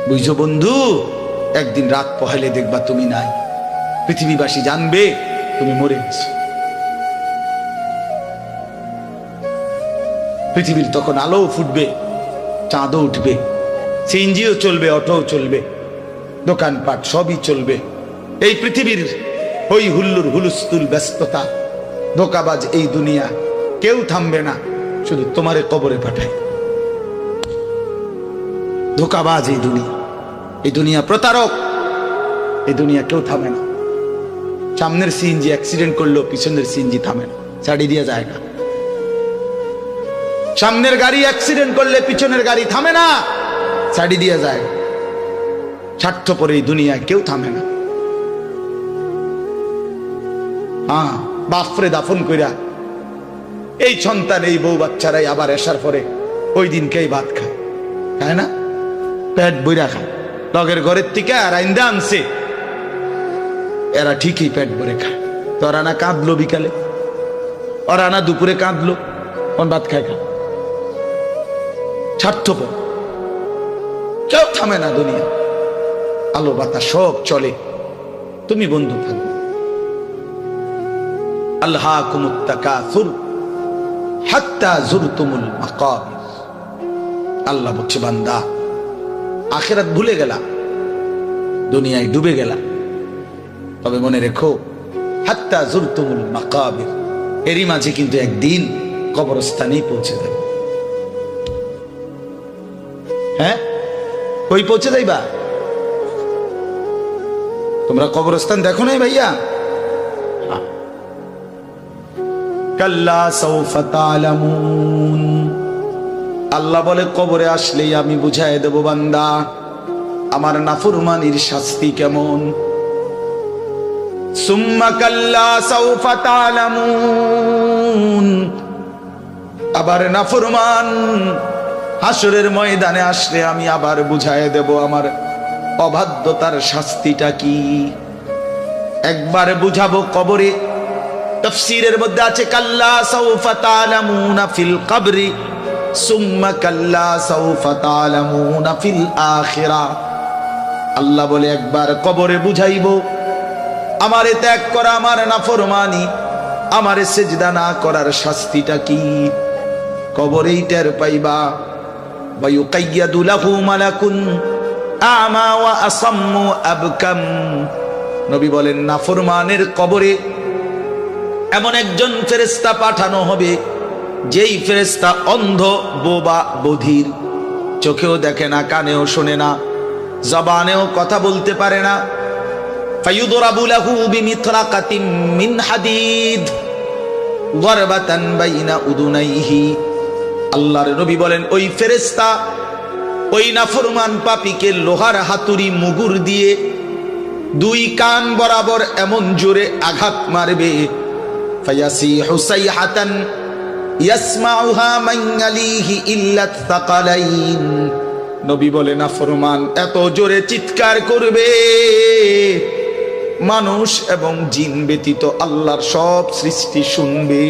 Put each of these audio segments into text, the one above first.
বুঝছো বন্ধু? একদিন রাত পহেলে দেখবা তুমি নাই, পৃথিবীবাসী জানবে তুমি মরে গেছো। পৃথিবীর তখন আলো ফুটবে, চাঁদও উঠবে, সিএনজিও চলবে, অটোও চলবে, দোকানপাট সবই চলবে। এই পৃথিবীর হই হুল্লুর হুলুস্থুল ব্যস্ততা, ধোকাবাজ এই দুনিয়া, কেউ থামবে না, শুধু তোমারে কবরে পাঠায়। ধোকাবাজ এই দুনিয়া, এই দুনিয়া প্রতারক, এই দুনিয়া কেউ থামে না। সামনের সিএনজি অ্যাক্সিডেন্ট করলো, পিছনের সিএনজি থামে না, ছাড়ি দিয়ে যায় না। সামনের গাড়ি অ্যাক্সিডেন্ট করলে পিছনের গাড়ি থামে না, ছাড়ি দিয়ে যায়। স্বার্থপর এই দুনিয়ায় কেউ থামে না। হ্যাঁ, বাপরে দাফন কইরা এই সন্তান, এই বউ বাচ্চারাই আবার এসার পরে ওই দিনকেই ভাত খায়, তাই না? পেট বইরা খায়, লগের ঘরের থেকে আর আইন্দা আনছে, এরা ঠিকই পেট ভরে খায়। তো ওরা না কাঁদলো বিকালে, ওরা না দুপুরে কাঁদলো, কোন ভাত খায় খা। স্বার্থপর, কেউ থামে না দুনিয়া, আলো বাতাস সব চলে, তুমি বন্ধু থাকবে। আল্লাহকুমুত তাকাসুর হাত্তা যুরতুমুল মাকাবির। আল্লাহ বলছে, বান্দা আখিরাত ভুলে গেলা, দুনিয়ায় ডুবে গেলা, তবে মনে রেখো হাত্তা যুরতুমুল মাকাবির, এরই মাঝে কিন্তু একদিন কবরস্থানেই পৌঁছে যাবে। হ্যাঁ, কই পৌঁছে যাইবা? তোমরা কবরস্থান দেখো নাই ভাইয়া? কাল্লা সাউফা তা'লামুন। আল্লাহ বলে, কবরে আসলেই আমি বুঝাই দেব বান্দা আমার নাফরমানির শাস্তি কেমন। সুম্মা কাল্লা সাউফা তা'লামুন। আবার নাফরমান হাসরের ময়দানে আসলে আমি আবার বুঝাই দেব আমার অবাধ্যতার শাস্তিটা কি। একবার বুঝাবো কবরে। তাফসীরের মধ্যে আছে কাল্লা সাউফা তা'লামুনা ফিল কবরি সুম্মা কাল্লা সাউফা তা'লামুনা ফিল আখিরাহ। আল্লাহ বলে, একবার কবরে বুঝাইবো আমারে ত্যাগ করা, আমার নাফরমানি, আমারে সিজদা না করার শাস্তিটা কি। কবরেই টের পাইবা। ওয়া ইউকাইয়াদু লাহু মালাকুন আমা ওয়া আসাম্মু আবকাম। নবী বলেন, নাফরমানের কবরে এমন একজন ফেরেশতা পাঠানো হবে, যেই ফেরেশতা অন্ধ, বোবা, বধির, চোখেও দেখে না, কানেও শোনে না, জবানেও কথা বলতে পারে না। ফায়ুদরাবু লাহু বিমিতরাকাতিন মিন হাদিদ গরবাতান বাইনা উদুনাইহি। আল্লাহর নবী বলেন, ওই ফেরেশতা ওই নাফরমান পাপীকে লোহার হাতুড়ি মুগুর দিয়ে দুই কান বরাবর এমন জোরে আঘাত মারবে, ফায়াসিহু সাইহাতান ইয়াসমাউহা মান ইয়ালিহি ইল্লা তাকালাইন। নবী বলে, নাফরমান এত জোরে চিৎকার করবে, মানুষ এবং জিন ব্যতীত আল্লাহর সব সৃষ্টি শুনবে।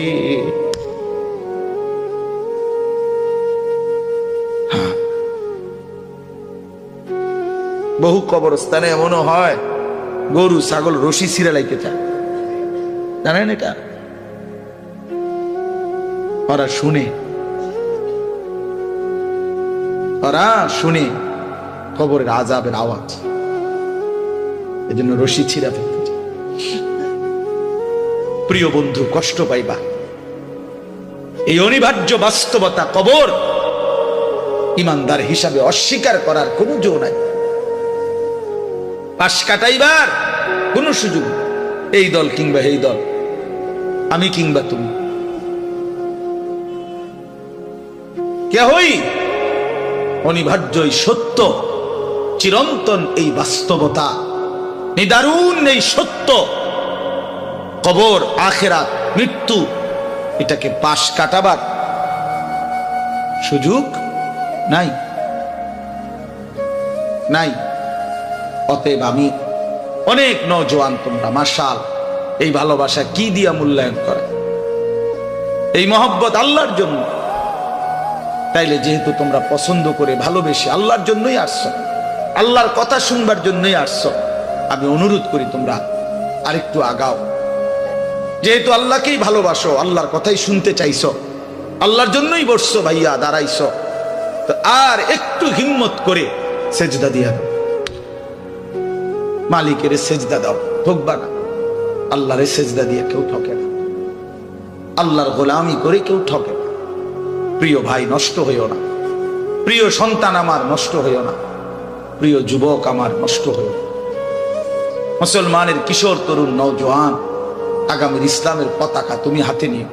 বহু কবরস্থানে এমনও হয়, গরু ছাগল রশি ছিঁড়ে লাইতে চায়, জানেন এটা? ওরা শুনে, ওরা শুনে কবরের আযাবের আওয়াজ, এজন্য রশি ছিঁড়া ফেলতে চায়। প্রিয় বন্ধু, কষ্ট পাইবা, এই অনিবার্য বাস্তবতা কবর ইমানদার হিসাবে অস্বীকার করার কোনো জো নাই। পাশ কাটাইবার কোন সুযোগ, এই দল কিংবা এই দল, আমি কিংবা তুমি, কেহই অনিবার্য এই সত্য, চিরন্তন এই বাস্তবতা, নিদারুণ এই সত্য, কবর, আখিরাত, মৃত্যু, এটাকে পাশ কাটাবার সুযোগ নাই, নাই। অতএব আমি অনেক নওজোয়ান, তোমরা মাশাআল্লাহ এই ভালোবাসা কি দিয়া মূল্যায়ন করে, এই মহব্বত আল্লাহর জন্য। তাইলে যেহেতু তোমরা পছন্দ করে ভালোবেসে আল্লাহর জন্যই আসছো, আল্লাহর কথা শুনবার জন্যই আসছো। আমি অনুরোধ করি তোমরা আরেকটু আগাও। যেহেতু আল্লাহকেই ভালোবাসো, আল্লাহর কথাই শুনতে চাইছো, আল্লাহর জন্যই বসছো ভাইয়া, দাঁড়াইছো, তো আর একটু হিম্মত করে সেজদা দিয়া দাও, মালিকের সেজদা দাও, ঠকবা না। আল্লাহরে সেজদা দিয়ে কেউ ঠকে না, আল্লাহর গোলামি করে কেউ ঠকে না। প্রিয় ভাই, নষ্ট হইও না। প্রিয় সন্তান আমার, নষ্ট হইও না। প্রিয় যুবক আমার, নষ্ট হইও না। মুসলমানের কিশোর, তরুণ, নওজোয়ান, আগামীর ইসলামের পতাকা তুমি হাতে নিও।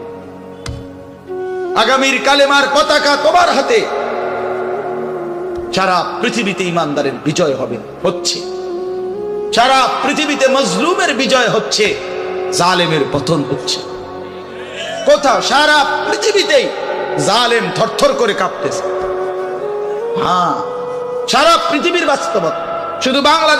আগামীর কালেমার পতাকা তোমার হাতে। সারা পৃথিবীতে ইমানদারের বিজয় হবে, হচ্ছে। সারা পৃথিবীতে মজলুমের বিজয় হচ্ছে, জালেমের পতন হচ্ছে। কোথাও সারা পৃথিবীতেই জালেম থরথর করে কাঁপতেছে। হ্যাঁ, সারা পৃথিবীর বাস্তবতা, শুধু বাংলাদেশ